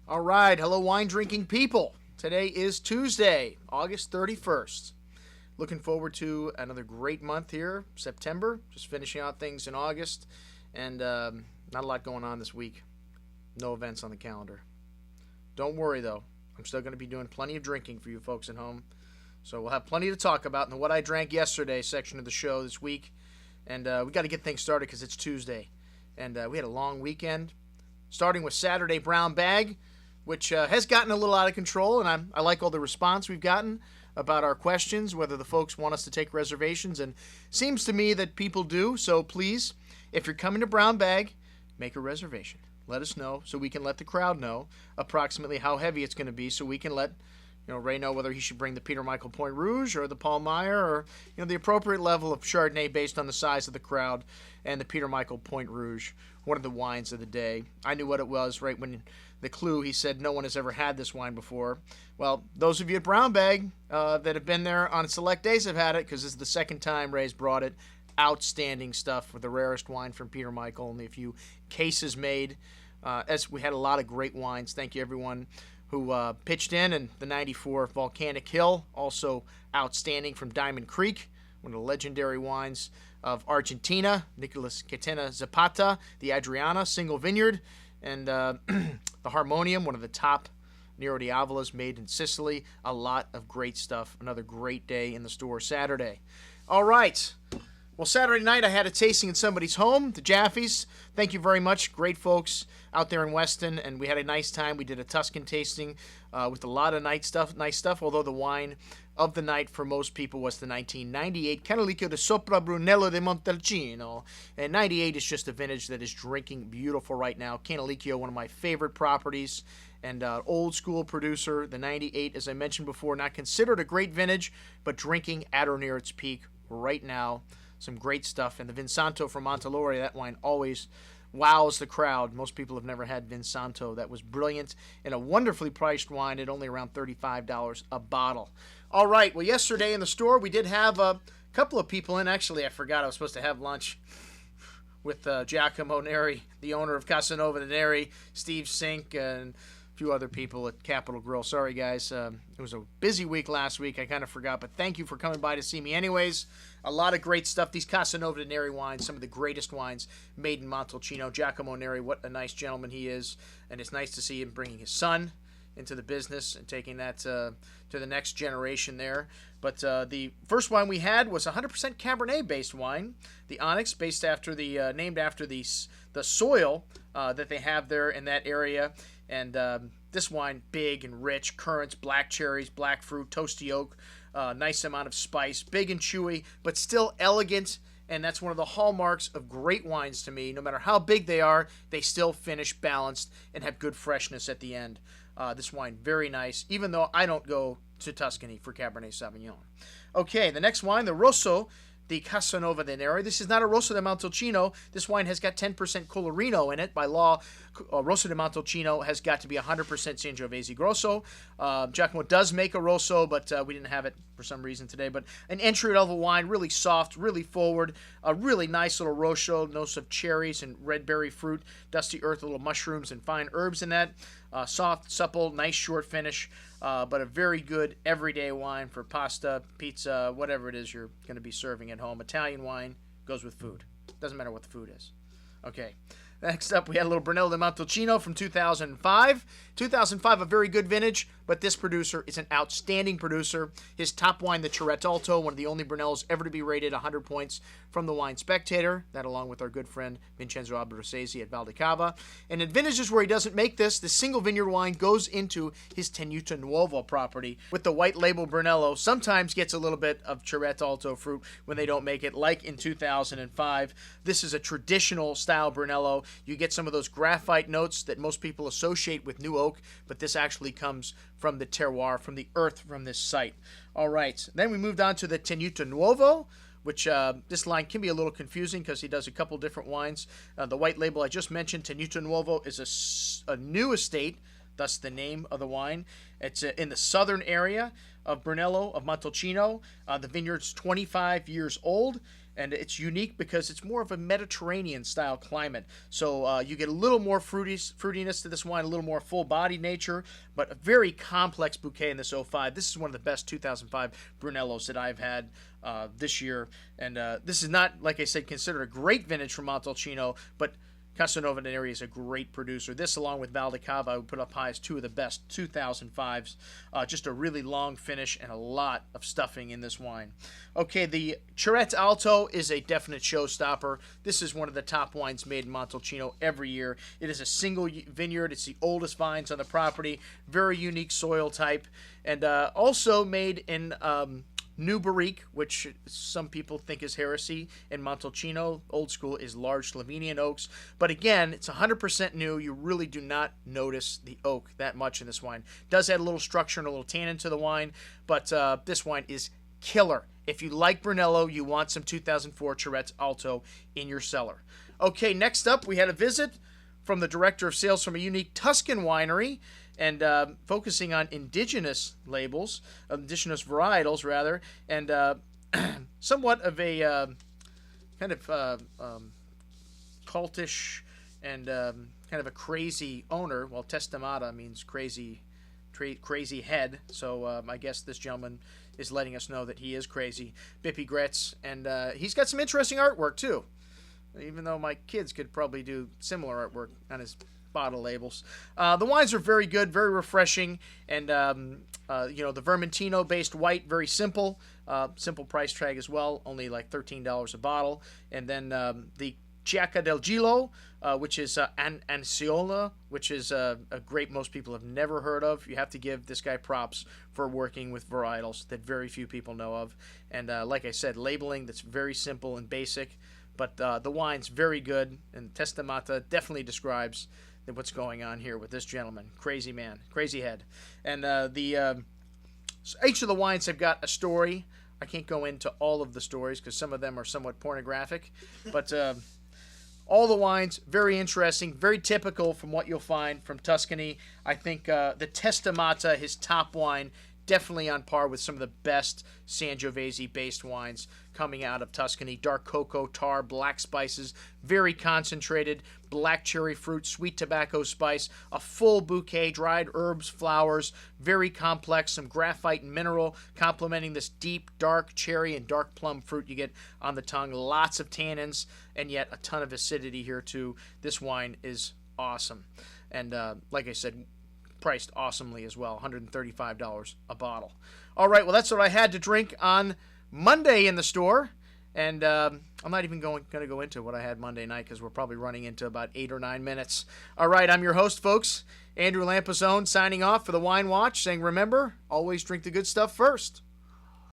All right, hello wine drinking people. Today is Tuesday, August 31st. Looking forward to another great month here, September. Just finishing out things in August, and not a lot going on this week. No events on the calendar. Don't worry though, I'm still going to be doing plenty of drinking for you folks at home. So we'll have plenty to talk about in the What I Drank Yesterday section of the show this week. And we got to get things started because it's Tuesday. And we had a long weekend, starting with Saturday Brown Bag, which has gotten a little out of control. And I like all the response we've gotten about our questions, whether the folks want us to take reservations. And seems to me that people do. So please, if you're coming to Brown Bag, make a reservation. Let us know so we can let the crowd know approximately how heavy it's going to be, so we can let Ray know whether he should bring the Peter Michael Point Rouge or the Paul Meyer or the appropriate level of Chardonnay based on the size of the crowd, and the Peter Michael Point Rouge, one of the wines of the day. I knew what it was right when the clue, he said no one has ever had this wine before. Well, those of you at Brown Bag that have been there on select days have had it, because this is the second time Ray's brought it. Outstanding stuff with the rarest wine from Peter Michael. Only a few cases made. As we had a lot of great wines. Thank you everyone who pitched in. And the 94 Volcanic Hill, also outstanding from Diamond Creek, one of the legendary wines of Argentina. Nicolas Catena Zapata, the Adriana single vineyard, and the Harmonium, one of the top Nero di Avolas made in Sicily. A lot of great stuff. Another great day in the store Saturday. All right. Well, Saturday night I had a tasting in somebody's home, the Jaffe's. Thank you very much. Great folks out there in Weston, and we had a nice time. We did a Tuscan tasting with a lot of nice stuff, although the wine of the night for most people was the 1998 Canalicchio di Sopra Brunello di Montalcino. And 98 is just a vintage that is drinking beautiful right now. Canalicchio, one of my favorite properties, and old school producer. The 98, as I mentioned before, not considered a great vintage, but drinking at or near its peak right now. Some great stuff. And the Vinsanto from Montelore, that wine always wows the crowd. Most people have never had Vinsanto. That was brilliant and a wonderfully priced wine at only around $35 a bottle. All right, well, yesterday in the store we did have a couple of people in. Actually, I forgot I was supposed to have lunch with Giacomo Neri, the owner of Casanova Di Neri, Steve Sink, and a few other people at Capitol Grill. Sorry, guys. It was a busy week last week. I kind of forgot, but thank you for coming by to see me anyways. A lot of great stuff. These Casanova Di Neri wines, some of the greatest wines made in Montalcino. Giacomo Neri, what a nice gentleman he is, and it's nice to see him bringing his son into the business and taking that to the next generation there. But the first wine we had was 100% Cabernet-based wine, the Onyx, based after the named after the soil that they have there in that area. And this wine, big and rich, currants, black cherries, black fruit, toasty oak, nice amount of spice, big and chewy, but still elegant. And that's one of the hallmarks of great wines to me. No matter how big they are, they still finish balanced and have good freshness at the end. This wine, very nice, even though I don't go to Tuscany for Cabernet Sauvignon. Okay, the next wine, the Rosso di Casanova Di Neri. This is not a Rosso di Montalcino. This wine has got 10% Colorino in it. By law, Rosso di Montalcino has got to be 100% Sangiovese Grosso. Giacomo does make a Rosso, but we didn't have it for some reason today. But an entry-level wine, really soft, really forward, a really nice little Rosso, notes of cherries and red berry fruit, dusty earth, little mushrooms and fine herbs in that. Soft, supple, nice short finish, but a very good everyday wine for pasta, pizza, whatever it is you're going to be serving at home. Italian wine goes with food. Doesn't matter what the food is. Okay. Next up, we had a little Brunello di Montalcino from 2005. 2005, a very good vintage, but this producer is an outstanding producer. His top wine, the Ceretto, one of the only Brunellos ever to be rated 100 points from the Wine Spectator. That along with our good friend Vincenzo Abruzzese at Valdicava. And in vintages where he doesn't make this, the single vineyard wine goes into his Tenuta Nuovo property. With the white label Brunello, sometimes gets a little bit of Ceretto fruit when they don't make it, like in 2005. This is a traditional style Brunello. You get some of those graphite notes that most people associate with new oak, but this actually comes from the terroir, from the earth from this site. All right, then we moved on to the Tenuta Nuovo, which this line can be a little confusing because he does a couple different wines. The white label I just mentioned, Tenuta Nuovo, is a new estate, thus the name of the wine. It's in the southern area of Brunello, of Montalcino. The vineyard's 25 years old, And it's unique because it's more of a Mediterranean style climate. So you get a little more fruitiness to this wine, a little more full bodied nature, but a very complex bouquet in this 05. This is one of the best 2005 Brunellos that I've had this year. And this is not, like I said, considered a great vintage from Montalcino, but Casanova Di Neri is a great producer. This, along with Valdicava, I would put up high as two of the best 2005s. Just a really long finish and a lot of stuffing in this wine. Okay, the Chiarette Alto is a definite showstopper. This is one of the top wines made in Montalcino every year. It is a single vineyard. It's the oldest vines on the property. Very unique soil type. And also made in New Barrique, which some people think is heresy. In Montalcino, old school is large Slovenian oaks. But again, it's 100% new. You really do not notice the oak that much in this wine. It does add a little structure and a little tannin to the wine, but this wine is killer. If you like Brunello, you want some 2004 Chiarette Alto in your cellar. Okay, next up, we had a visit from the director of sales from a unique Tuscan winery, and focusing on indigenous labels, indigenous varietals rather, and somewhat of a kind of cultish and kind of a crazy owner. Well, Testamatta means crazy head, so I guess this gentleman is letting us know that he is crazy. Bippy Gretz, and he's got some interesting artwork too, even though my kids could probably do similar artwork on his bottle labels. The wines are very good, very refreshing, and the Vermentino-based white, very simple, simple price tag as well, only like $13 a bottle. And then the Giacca del Gilo, which is Anciola, which is a grape most people have never heard of. You have to give this guy props for working with varietals that very few people know of. And like I said, labeling that's very simple and basic, but the wine's very good, and Testamatta definitely describes what's going on here with this gentleman. Crazy man, crazy head. And each of the wines have got a story. I can't go into all of the stories because some of them are somewhat pornographic, but all the wines, very interesting, very typical from what you'll find from Tuscany. I think the Testamatta, his top wine, definitely on par with some of the best Sangiovese-based wines coming out of Tuscany. Dark cocoa, tar, black spices, very concentrated, black cherry fruit, sweet tobacco spice, a full bouquet, dried herbs, flowers, very complex, some graphite and mineral, complementing this deep, dark cherry and dark plum fruit you get on the tongue. Lots of tannins, and yet a ton of acidity here too. This wine is awesome. And like I said, priced awesomely as well, $135 a bottle. All right, well, that's what I had to drink on Monday in the store, and I'm not even going to go into what I had Monday night because we're probably running into about 8 or 9 minutes. All right, I'm your host, folks, Andrew Lampazone, signing off for the Wine Watch, saying remember, always drink the good stuff first.